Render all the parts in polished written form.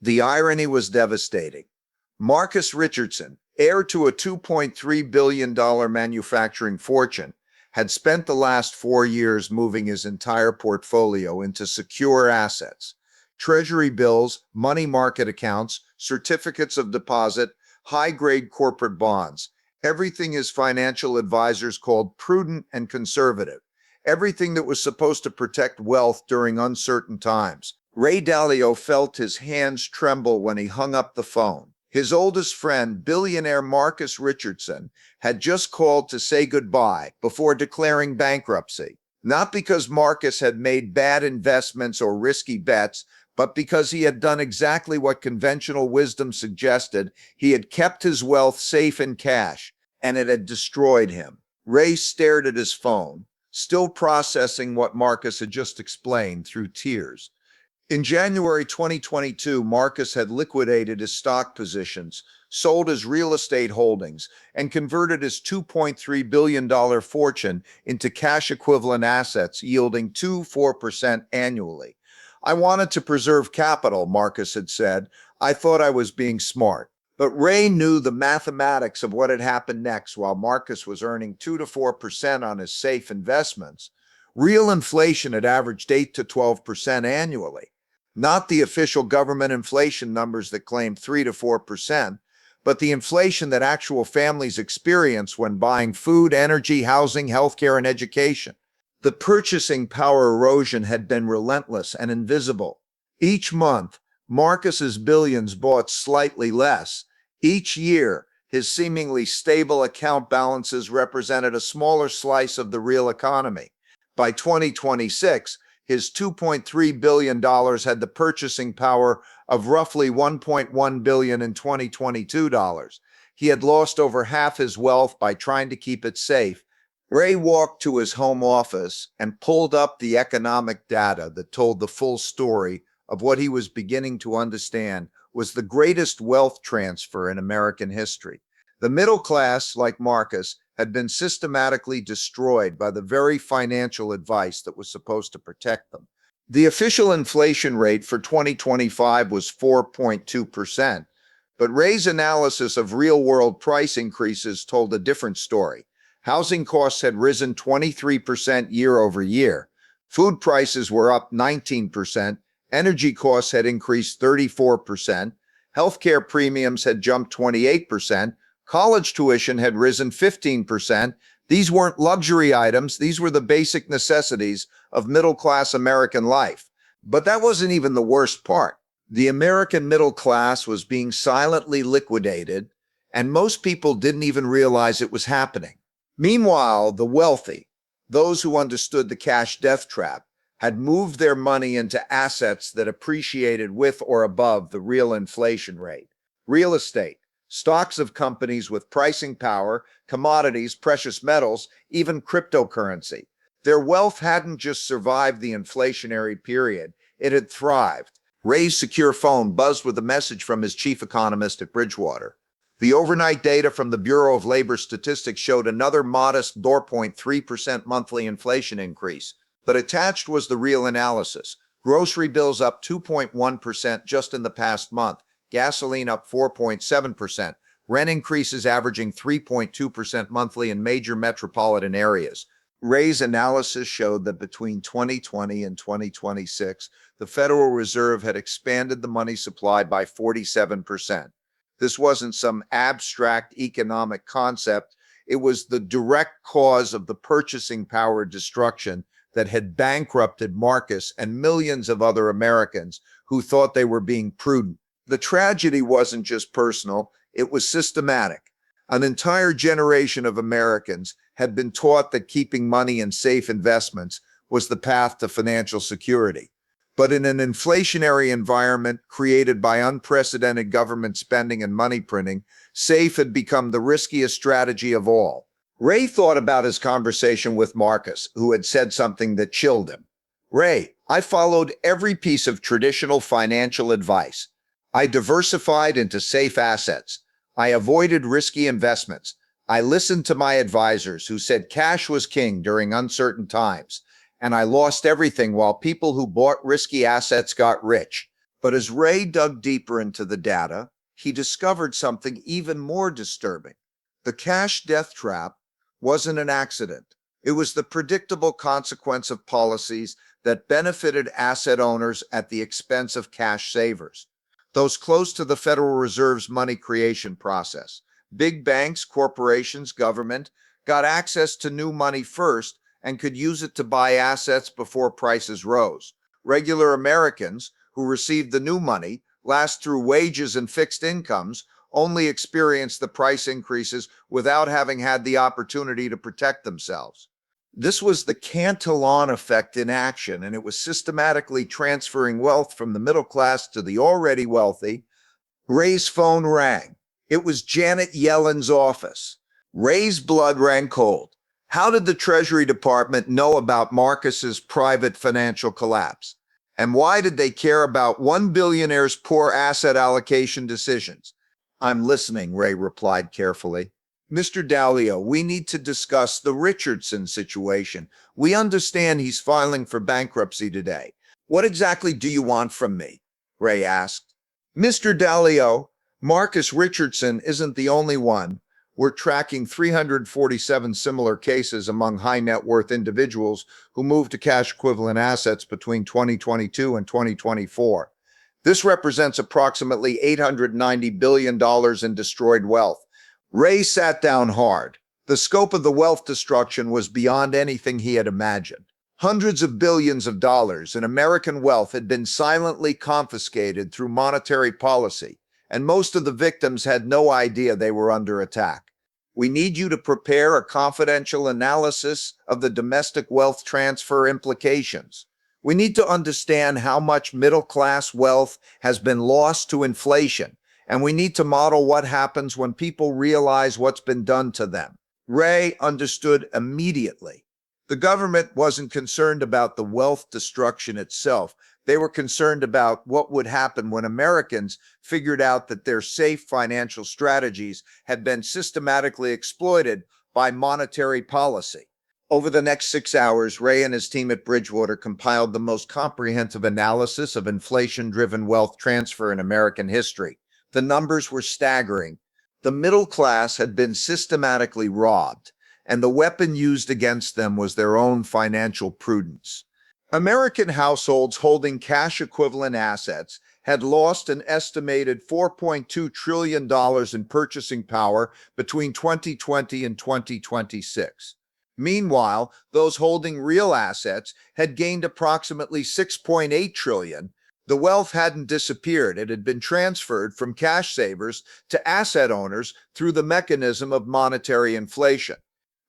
The irony was devastating. Marcus Richardson, heir to a $2.3 billion manufacturing fortune, had spent the last 4 years moving his entire portfolio into secure assets. Treasury bills, money market accounts, certificates of deposit, high-grade corporate bonds. Everything his financial advisors called prudent and conservative. Everything that was supposed to protect wealth during uncertain times. Ray Dalio felt his hands tremble when he hung up the phone. His oldest friend, billionaire Marcus Richardson, had just called to say goodbye before declaring bankruptcy. Not because Marcus had made bad investments or risky bets, but because he had done exactly what conventional wisdom suggested. He had kept his wealth safe in cash, and it had destroyed him. Ray stared at his phone, still processing what Marcus had just explained through tears. In January 2022, Marcus had liquidated his stock positions, sold his real estate holdings, and converted his $2.3 billion fortune into cash-equivalent assets yielding 4% annually. "I wanted to preserve capital," Marcus had said. "I thought I was being smart." But Ray knew the mathematics of what had happened next. While Marcus was earning 2 to 4% on his safe investments, real inflation had averaged 8 to 12% annually. Not the official government inflation numbers that claim 3 to 4%, but the inflation that actual families experience when buying food, energy, housing, healthcare, and education. The purchasing power erosion had been relentless and invisible. Each month, Marcus's billions bought slightly less. Each year, his seemingly stable account balances represented a smaller slice of the real economy. By 2026, his $2.3 billion had the purchasing power of roughly $1.1 billion in 2022 dollars. He had lost over half his wealth by trying to keep it safe. Ray walked to his home office and pulled up the economic data that told the full story of what he was beginning to understand was the greatest wealth transfer in American history. The middle class, like Marcus, had been systematically destroyed by the very financial advice that was supposed to protect them. The official inflation rate for 2025 was 4.2%, but Ray's analysis of real-world price increases told a different story. Housing costs had risen 23% year over year. Food prices were up 19%. Energy costs had increased 34%. Healthcare premiums had jumped 28%. College tuition had risen 15%. These weren't luxury items. These were the basic necessities of middle-class American life. But that wasn't even the worst part. The American middle class was being silently liquidated, and most people didn't even realize it was happening. Meanwhile, the wealthy, those who understood the cash death trap, had moved their money into assets that appreciated with or above the real inflation rate. Real estate, stocks of companies with pricing power, commodities, precious metals, even cryptocurrency. Their wealth hadn't just survived the inflationary period, it had thrived. Ray's secure phone buzzed with a message from his chief economist at Bridgewater. The overnight data from the Bureau of Labor Statistics showed another modest 4.3% monthly inflation increase, but attached was the real analysis. Grocery bills up 2.1% just in the past month, gasoline up 4.7%, rent increases averaging 3.2% monthly in major metropolitan areas. Ray's analysis showed that between 2020 and 2026, the Federal Reserve had expanded the money supply by 47%. This wasn't some abstract economic concept. It was the direct cause of the purchasing power destruction that had bankrupted Marcus and millions of other Americans who thought they were being prudent. The tragedy wasn't just personal, it was systematic. An entire generation of Americans had been taught that keeping money in safe investments was the path to financial security. But in an inflationary environment created by unprecedented government spending and money printing, safe had become the riskiest strategy of all. Ray thought about his conversation with Marcus, who had said something that chilled him. "Ray, I followed every piece of traditional financial advice. I diversified into safe assets. I avoided risky investments. I listened to my advisors who said cash was king during uncertain times. And I lost everything while people who bought risky assets got rich. But as Ray dug deeper into the data, he discovered something even more disturbing. The cash death trap wasn't an accident. It was the predictable consequence of policies that benefited asset owners at the expense of cash savers, those close to the Federal Reserve's money creation process. Big banks, corporations, government got access to new money first and could use it to buy assets before prices rose. Regular Americans who received the new money, last through wages and fixed incomes, only experienced the price increases without having had the opportunity to protect themselves. This was the Cantillon Effect in action, and it was systematically transferring wealth from the middle class to the already wealthy. Ray's phone rang. It was Janet Yellen's office. Ray's blood ran cold. How did the Treasury Department know about Marcus's private financial collapse? And why did they care about one billionaire's poor asset allocation decisions? I'm listening, Ray replied carefully. Mr. Dalio, we need to discuss the Richardson situation. We understand he's filing for bankruptcy today. What exactly do you want from me? Ray asked. Mr. Dalio, Marcus Richardson isn't the only one. We're tracking 347 similar cases among high net worth individuals who moved to cash equivalent assets between 2022 and 2024. This represents approximately $890 billion in destroyed wealth. Ray sat down hard. The scope of the wealth destruction was beyond anything he had imagined. Hundreds of billions of dollars in American wealth had been silently confiscated through monetary policy, and most of the victims had no idea they were under attack. We need you to prepare a confidential analysis of the domestic wealth transfer implications. We need to understand how much middle-class wealth has been lost to inflation, and we need to model what happens when people realize what's been done to them. Ray understood immediately. The government wasn't concerned about the wealth destruction itself. They were concerned about what would happen when Americans figured out that their safe financial strategies had been systematically exploited by monetary policy. Over the next 6 hours, Ray and his team at Bridgewater compiled the most comprehensive analysis of inflation-driven wealth transfer in American history. The numbers were staggering. The middle class had been systematically robbed, and the weapon used against them was their own financial prudence. American households holding cash equivalent assets had lost an estimated $4.2 trillion in purchasing power between 2020 and 2026. Meanwhile, those holding real assets had gained approximately $6.8 trillion. The wealth hadn't disappeared. It had been transferred from cash savers to asset owners through the mechanism of monetary inflation.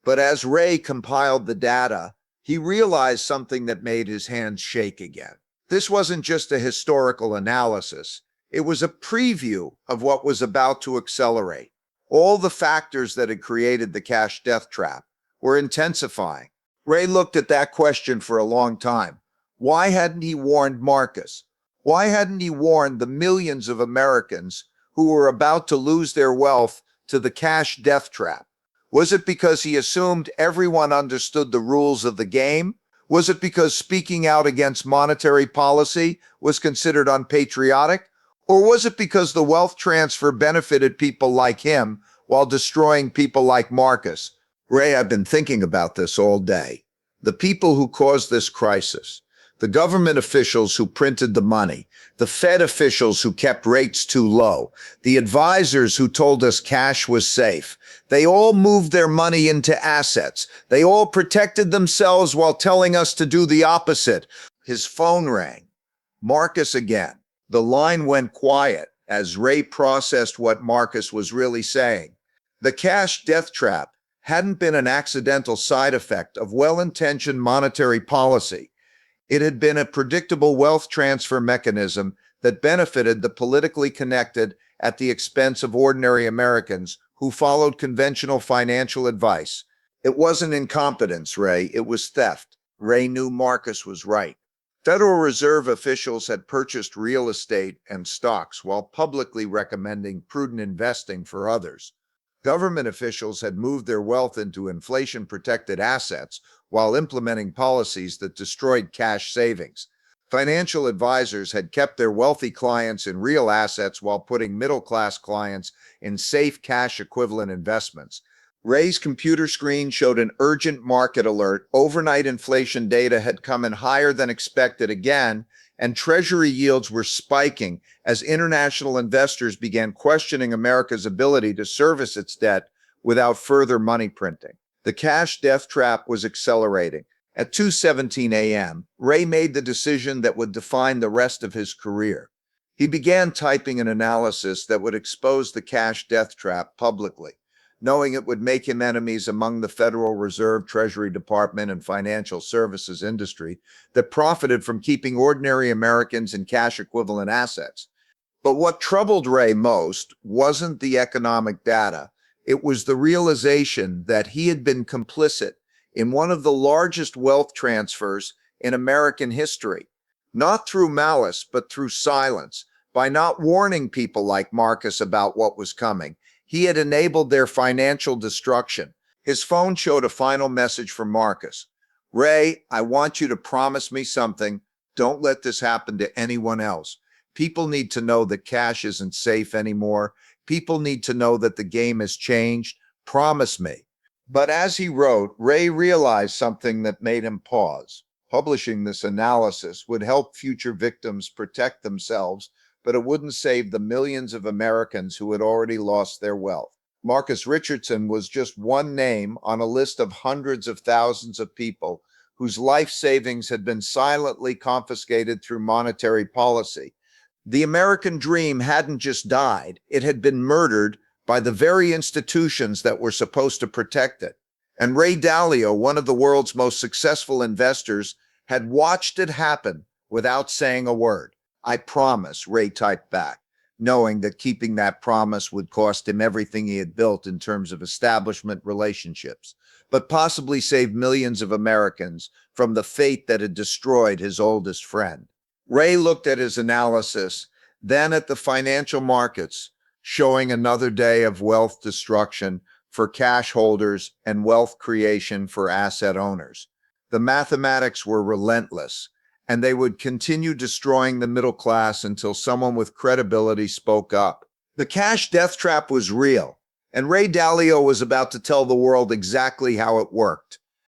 But as Ray compiled the data, he realized something that made his hands shake again. This wasn't just a historical analysis. It was a preview of what was about to accelerate. All the factors that had created the cash death trap were intensifying. Ray looked at that question for a long time. Why hadn't he warned Marcus? Why hadn't he warned the millions of Americans who were about to lose their wealth to the cash death trap? Was it because he assumed everyone understood the rules of the game? Was it because speaking out against monetary policy was considered unpatriotic? Or was it because the wealth transfer benefited people like him while destroying people like Marcus? Ray, I've been thinking about this all day. The people who caused this crisis, the government officials who printed the money, the Fed officials who kept rates too low, the advisors who told us cash was safe. They all moved their money into assets. They all protected themselves while telling us to do the opposite. His phone rang. Marcus again. The line went quiet as Ray processed what Marcus was really saying. The cash death trap hadn't been an accidental side effect of well-intentioned monetary policy. It had been a predictable wealth transfer mechanism that benefited the politically connected at the expense of ordinary Americans who followed conventional financial advice. It wasn't incompetence, Ray. It was theft. Ray knew Marcus was right. Federal Reserve officials had purchased real estate and stocks while publicly recommending prudent investing for others. Government officials had moved their wealth into inflation-protected assets while implementing policies that destroyed cash savings. Financial advisors had kept their wealthy clients in real assets while putting middle-class clients in safe cash equivalent investments. Ray's computer screen showed an urgent market alert. Overnight inflation data had come in higher than expected again, and Treasury yields were spiking as international investors began questioning America's ability to service its debt without further money printing. The cash death trap was accelerating. At 2:17 a.m., Ray made the decision that would define the rest of his career. He began typing an analysis that would expose the cash death trap publicly, knowing it would make him enemies among the Federal Reserve, Treasury Department, and financial services industry that profited from keeping ordinary Americans in cash equivalent assets. But what troubled Ray most wasn't the economic data. It was the realization that he had been complicit in one of the largest wealth transfers in American history, not through malice, but through silence. By not warning people like Marcus about what was coming, he had enabled their financial destruction. His phone showed a final message from Marcus. Ray, I want you to promise me something. Don't let this happen to anyone else. People need to know that cash isn't safe anymore. People need to know that the game has changed. Promise me. But as he wrote, Ray realized something that made him pause. Publishing this analysis would help future victims protect themselves, but it wouldn't save the millions of Americans who had already lost their wealth. Marcus Richardson was just one name on a list of hundreds of thousands of people whose life savings had been silently confiscated through monetary policy. The American dream hadn't just died, it had been murdered by the very institutions that were supposed to protect it. And Ray Dalio, one of the world's most successful investors, had watched it happen without saying a word. I promise, Ray typed back, knowing that keeping that promise would cost him everything he had built in terms of establishment relationships, but possibly save millions of Americans from the fate that had destroyed his oldest friend. Ray looked at his analysis, then at the financial markets, showing another day of wealth destruction for cash holders and wealth creation for asset owners. The mathematics were relentless, and they would continue destroying the middle class until someone with credibility spoke up. The cash death trap was real, and Ray Dalio was about to tell the world exactly how it worked.